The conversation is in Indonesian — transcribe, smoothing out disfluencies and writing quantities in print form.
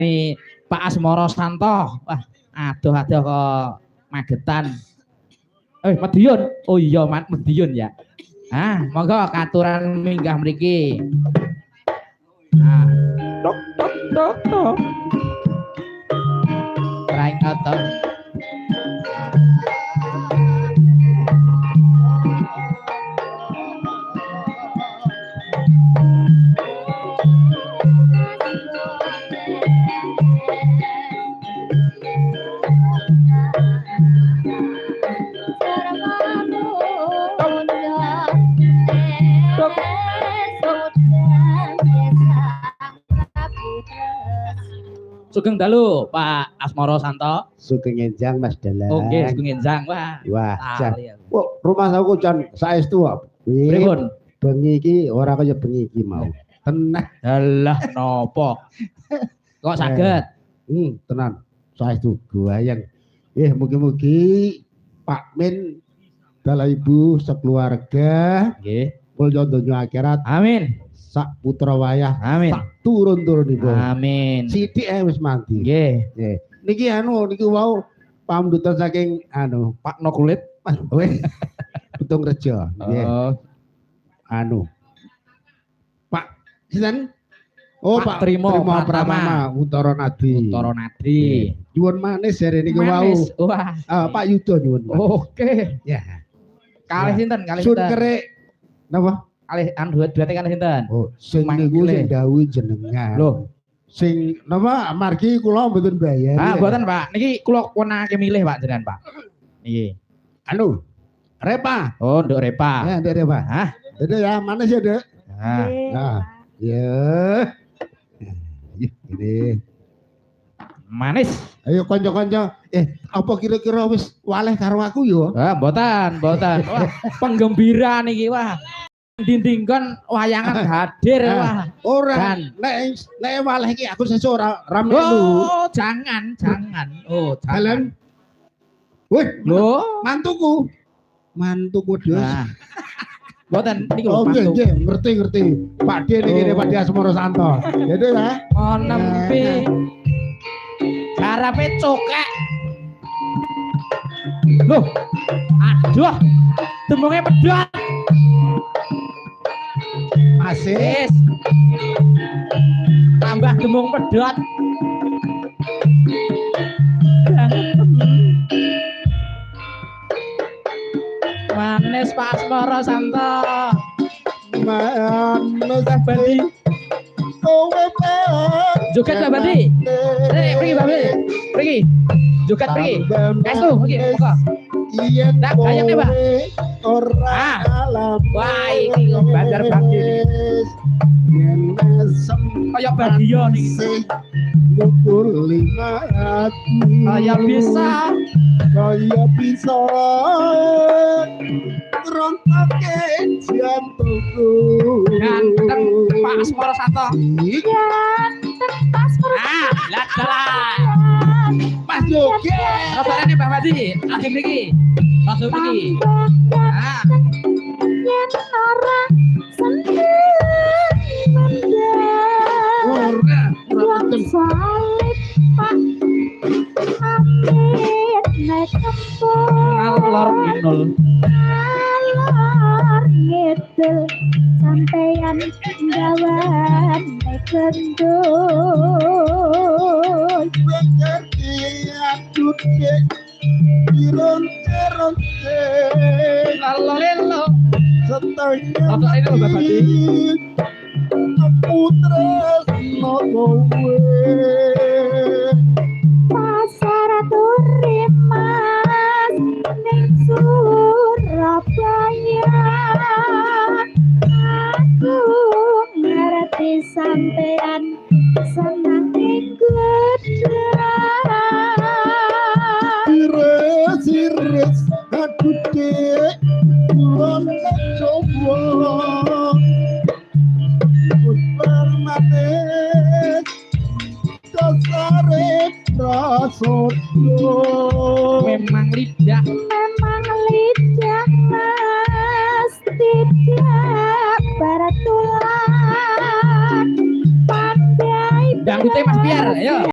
Ini Pak Asmoro Santo. Wah, aduh kok Magetan. Madiun. Oh iya, Madiun ya. Monggo katuran minggah mriki. Tok. Raing otot. Sugeng dalu Pak Asmoro Santo. Sugeng enjang Mas Dalang. Oke, sugeng enjang. Wah, rumah saku jan saestu kok. Pripun? Bengi iki ora kaya bengi iki mau. Tenang. Alah nopo? Kok saged? Tenan. Saestu guayang. Mugi-mugi Pak Min dalah ibu sekeluarga nggih mulya donya akhirat. Amin. Sak putra wayah. Amin. Sak turun-turunipun. Amin. Sithik wis mati. Nggih. Niki niki wau pamdutan saking Pak No Kulit. Butung Rejo. Nggih. Pak sinten? Oh, Pak Trimo Pramana Utara Nadi. Utara Nadi. Nyuwun manis jare niki wau. Wah. Pak Yudo nyuwun. Oke. Ya. Kalih sinten? Sun kerek napa? Kalih duete kalih sinten? Oh, sing niku sing dawuh jenengan. Loh, sing napa margi kula mboten bayar. Mboten, Pak. Niki kula wenake milih, Pak, jenengan, Pak. Niki. Repa. Oh, Nduk Repa. Ya, Nduk Repa. Dede ya, manis ya, Dek. Ya. Ini manis. Ayo kanca-kanca, apa kira-kira wis waleh karo aku yo? Mboten. Wah, penggembira niki wah. Dindingkon wayangan hadir wah. Ora. Nek waleh iki aku sesuk ora ramelu. Oh, jangan. Oh, jangan. Wih, mantuku. Mantuku Des. Mboten niki lho mantu. Nggih, ngerti. Pak D niki Pak D Asmoro Santo. Gitu ya. Oh, nempi. Garape cokek. Loh. Aduh. Demungnya pedot. Masih. Tambah demung pedot. Manis Pak Asmoro Santo. Manis Bandi. Joget Mbak Bandi. Pergi Mbak Bandi. Pergi. Joget pergi. Estu, oke, buka. Iya, nak kayaknya Mbak. Alam. Wah, ini bandar Bandi. Kayak badio nih. Mukul 5 hati. Kayak bisa rontokin jantungku. Ganteng Pak Asmoro Santo. Ganteng Pak Asmoro Santo. Lah. Mas Joget. Kabarane Mbak Madi, akhir niki. Langsung niki. Yen ora seneng ora salib Pak Amin nek ngalor ngidul sampeyan gawan nek gendul Ronte lalo setengah ini putra nokowe pasar turimas ning Surabaya aku ngerti sampean senang ing Sires aduh dek kulon coba Usparmanes dasare prasojo memang lidah mas tidak baratulan pandai dangdutnya Mas Biar ayo